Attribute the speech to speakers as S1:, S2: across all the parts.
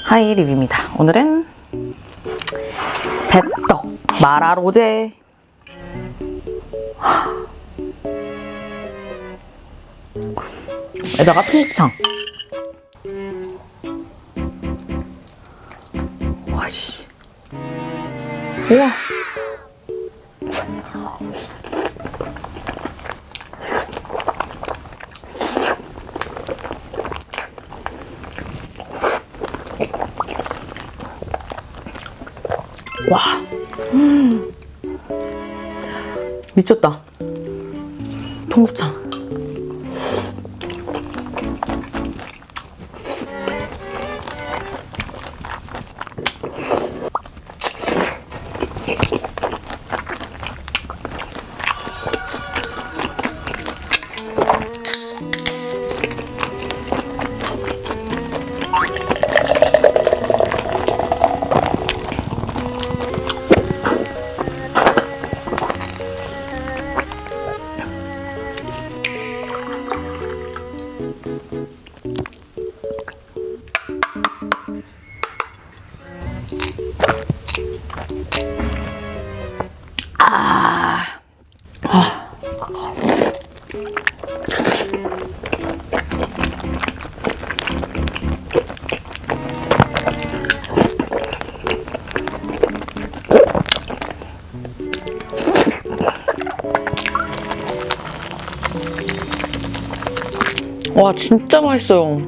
S1: 하이 리뷰입니다. 오늘은 배떡 마라로제 에다가 통창. 와씨. 우와. 와. 미쳤다. 통곱창. 와, 진짜 맛있어요.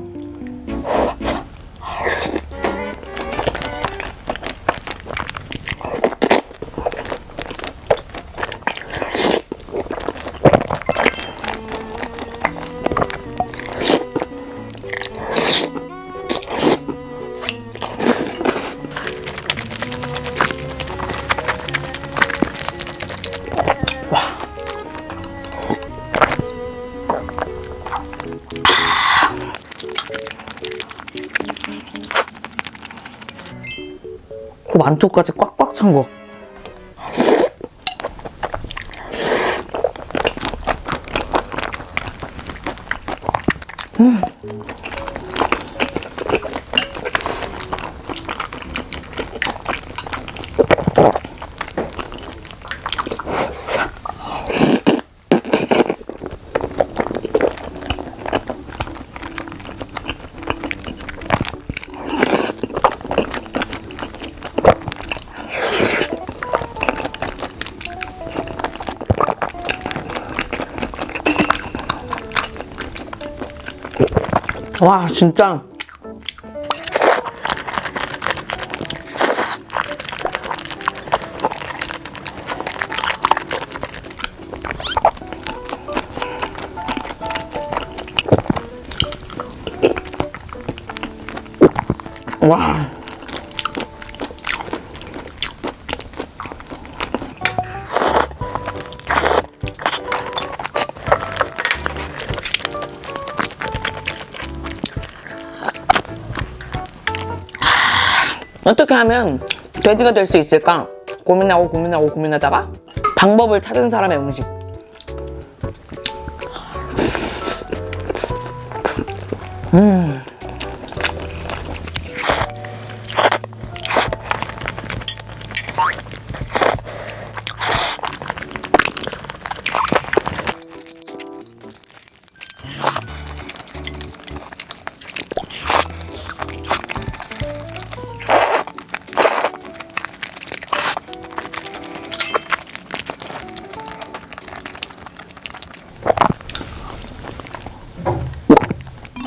S1: 그 만토까지 꽉꽉 찬 거. 와, 진짜. 와. 어떻게 하면 돼지가 될 수 있을까? 고민하다가 방법을 찾은 사람의 음식.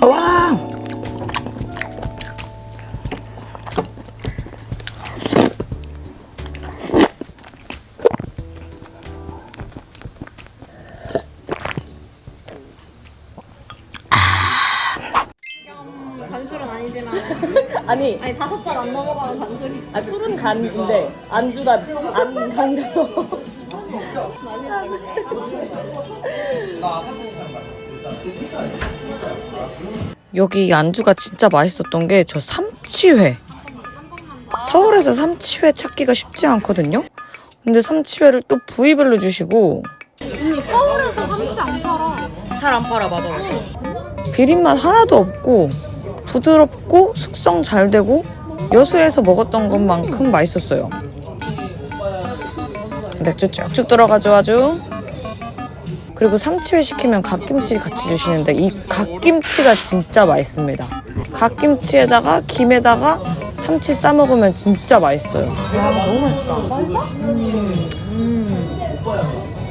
S1: 와.
S2: 간술은 아니지만
S3: 아니,
S2: 아니 5잔 안 넘어가면 간술이
S3: 아, 술은 간인데 안주가 안 간이라서.
S1: 여기 안주가 진짜 맛있었던 게 저 삼치회. 서울에서 삼치회 찾기가 쉽지 않거든요. 근데 삼치회를 또 부위별로 주시고.
S2: 언니 서울에서 삼치 안 팔아.
S3: 잘 안 팔아, 맞아.
S1: 비린맛 하나도 없고 부드럽고 숙성 잘 되고 여수에서 먹었던 것만큼 맛있었어요. 맥주 쭉쭉 들어가죠 아주. 그리고 삼치회 시키면 갓김치 같이 주시는데 이 갓김치가 진짜 맛있습니다. 갓김치에다가 김에다가 삼치 싸 먹으면 진짜 맛있어요. 와 너무 맛있다.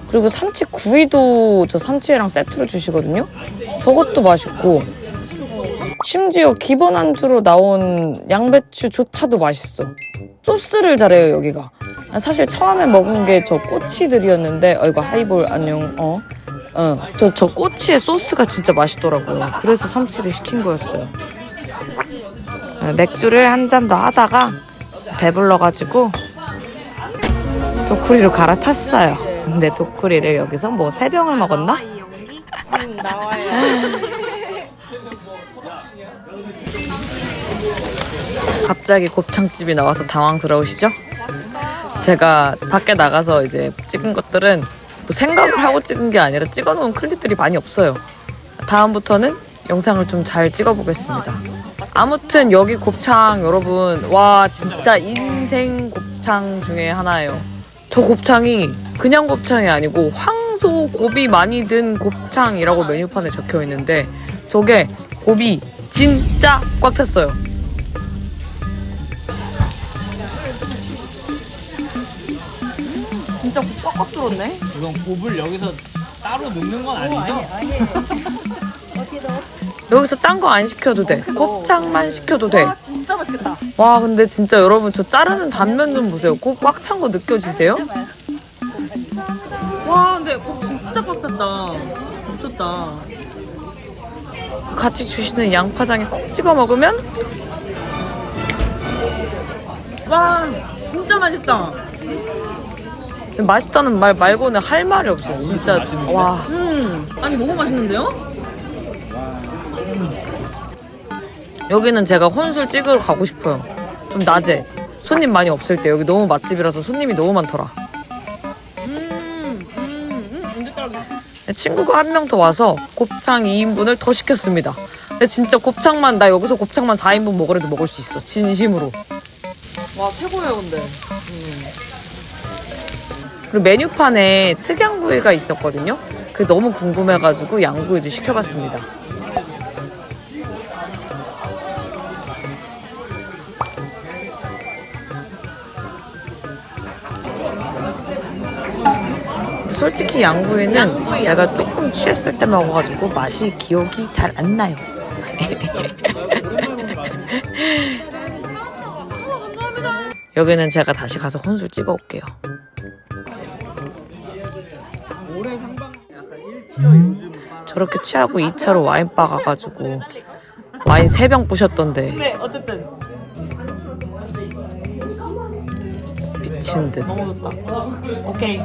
S1: 그리고 삼치 구이도 저 삼치회랑 세트로 주시거든요. 저것도 맛있고 심지어 기본 안주로 나온 양배추조차도 맛있어. 소스를 잘해요 여기가. 사실 처음에 먹은 게 저 꼬치들이었는데 이거 하이볼 안녕. 저 꼬치의 소스가 진짜 맛있더라고요. 그래서 삼치를 시킨 거였어요. 맥주를 한 잔 더 하다가 배불러가지고 도쿠리로 갈아탔어요. 근데 도쿠리를 여기서 뭐 3병을 먹었나?
S3: 나와요.
S1: 갑자기 곱창집이 나와서 당황스러우시죠? 제가 밖에 나가서 이제 찍은 것들은 뭐 생각을 하고 찍은 게 아니라 찍어놓은 클립들이 많이 없어요. 다음부터는 영상을 좀 잘 찍어보겠습니다. 아무튼 여기 곱창 여러분 와 진짜 인생 곱창 중에 하나예요. 저 곱창이 그냥 곱창이 아니고 황소 곱이 많이 든 곱창이라고 메뉴판에 적혀 있는데 저게 곱이 진짜 꽉 찼어요. 진짜 곱 꽉꽉 들었네.
S4: 이건 곱을 여기서 따로 넣는 건 아니죠?
S1: 여기서 딴 거 안 시켜도 돼. 곱창만 시켜도 돼.
S3: 진짜 맛있겠다.
S1: 와 근데 진짜 여러분 저 자르는 단면 좀 보세요. 곱 꽉 찬 거 느껴지세요? 와 근데 곱 진짜 꽉 찼다. 미쳤다. 같이 주시는 양파장에 콕 찍어 먹으면 와 진짜 맛있다. 맛있다는 말 말고는 할 말이 없어. 진짜 와. 아니 너무 맛있는데요? 여기는 제가 혼술 찍으러 가고 싶어요. 좀 낮에 손님 많이 없을 때. 여기 너무 맛집이라서 손님이 너무 많더라. 친구가 한 명 더 와서 곱창 2인분을 더 시켰습니다. 근데 진짜 곱창만 나 여기서 곱창만 4인분 먹으래도 먹을 수 있어. 진심으로. 와 최고예요 근데. 그리고 메뉴판에 특양구이가 있었거든요. 그게 너무 궁금해가지고 양구이도 시켜봤습니다. 솔직히 양구이는 제가 조금 취했을 때 먹어가지고 맛이 기억이 잘 안 나요. 여기는 제가 다시 가서 혼술 찍어 올게요. 저렇게 취하고 2차로 와인바 가가지고 와인 3병 부셨던데
S3: 네, 어쨌든
S1: 미친 듯.
S3: 너무 좋다. 오케이.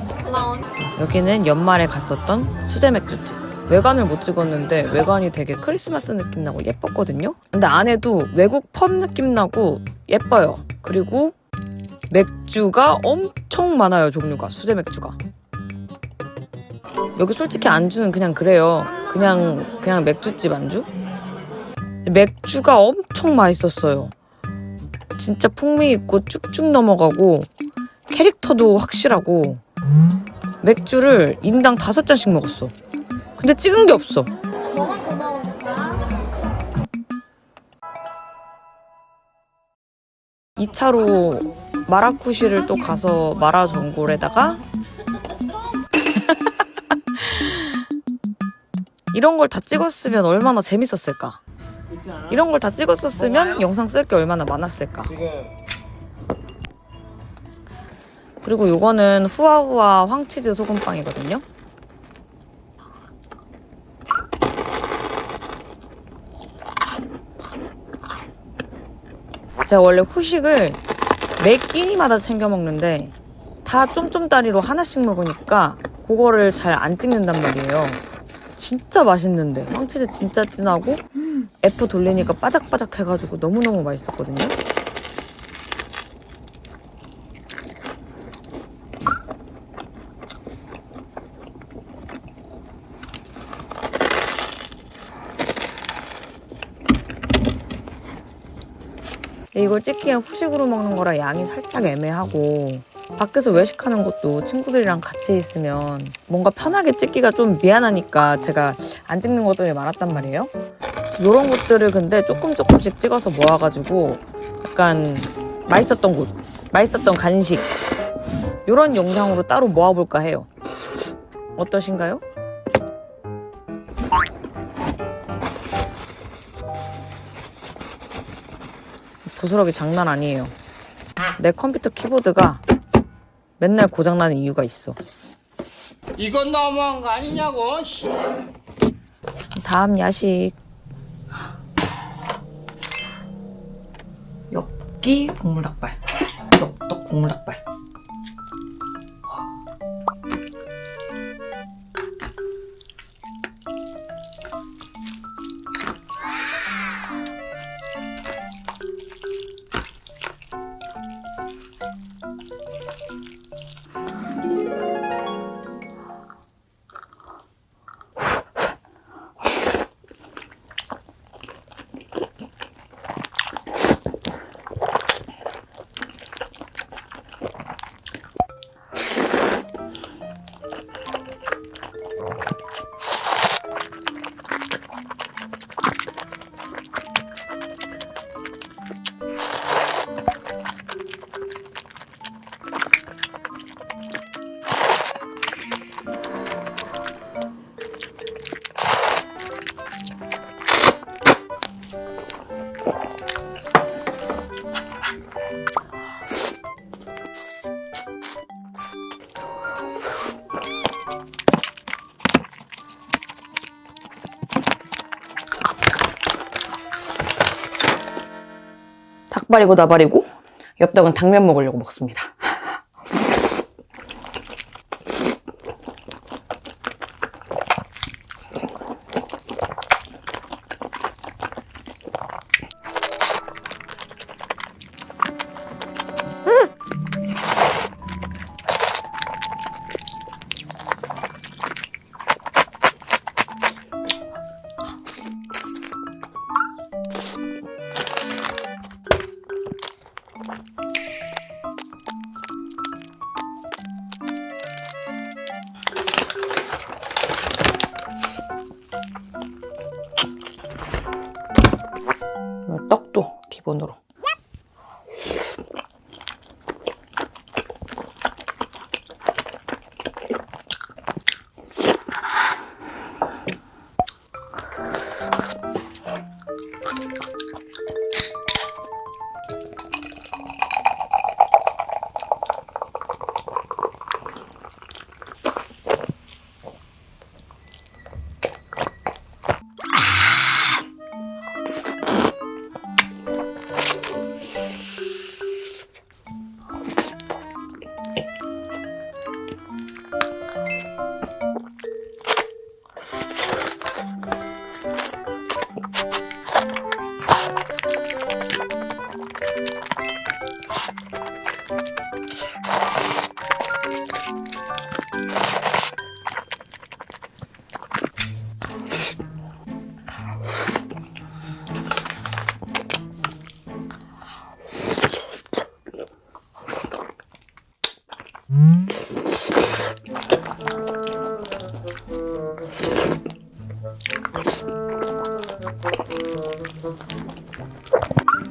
S1: 여기는 연말에 갔었던 수제 맥주집. 외관을 못 찍었는데 외관이 되게 크리스마스 느낌 나고 예뻤거든요. 근데 안에도 외국 펍 느낌 나고 예뻐요. 그리고 맥주가 엄청 많아요. 종류가 수제 맥주가. 여기 솔직히 안주는 그냥 그래요. 그냥 맥주집 안주? 맥주가 엄청 맛있었어요. 진짜 풍미 있고 쭉쭉 넘어가고 캐릭터도 확실하고 맥주를 인당 5잔씩 먹었어. 근데 찍은 게 없어. 이 차로 마라쿠시를 또 가서 마라 전골에다가 이런 걸 다 찍었으면 얼마나 재밌었을까? 이런 걸 다 찍었었으면 영상 쓸 게 얼마나 많았을까? 그리고 요거는 후아후아 황치즈 소금빵이거든요. 제가 원래 후식을 매 끼니마다 챙겨 먹는데 다 쫌쫌다리로 하나씩 먹으니까 그거를 잘 안 찍는단 말이에요. 진짜 맛있는데 황치즈 진짜 진하고 F 돌리니까 바삭바삭 해가지고 너무너무 맛있었거든요. 이걸 찌개에 후식으로 먹는 거라 양이 살짝 애매하고 밖에서 외식하는 것도 친구들이랑 같이 있으면 뭔가 편하게 찍기가 좀 미안하니까 제가 안 찍는 것들이 많았단 말이에요. 이런 것들을 근데 조금씩 찍어서 모아가지고 약간 맛있었던 곳, 맛있었던 간식 이런 영상으로 따로 모아볼까 해요. 어떠신가요? 부스러기 장난 아니에요. 내 컴퓨터 키보드가 맨날 고장나는 이유가 있어.
S4: 이건 너무한 거 아니냐고. 씨.
S1: 다음 야식. 엽기 국물닭발. 엽떡 국물닭발. 닭발이고 나발이고 엽떡은 당면 먹으려고 먹습니다. 떡도 기본으로.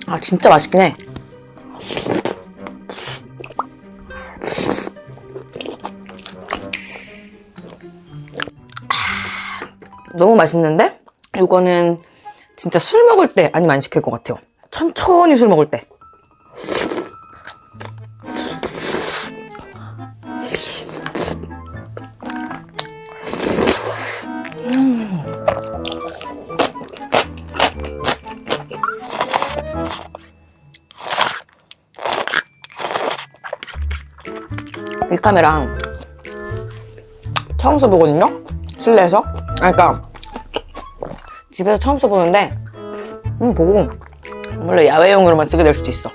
S1: 아 진짜 맛있긴 해. 너무 맛있는데? 이거는 진짜 술 먹을 때 아니면 안 시킬 것 같아요. 천천히 술 먹을 때. 밀카메랑 처음 써보거든요? 실내에서. 그러니까 집에서 처음 써보는데 보고 원래 야외용으로만 쓰게 될 수도 있어.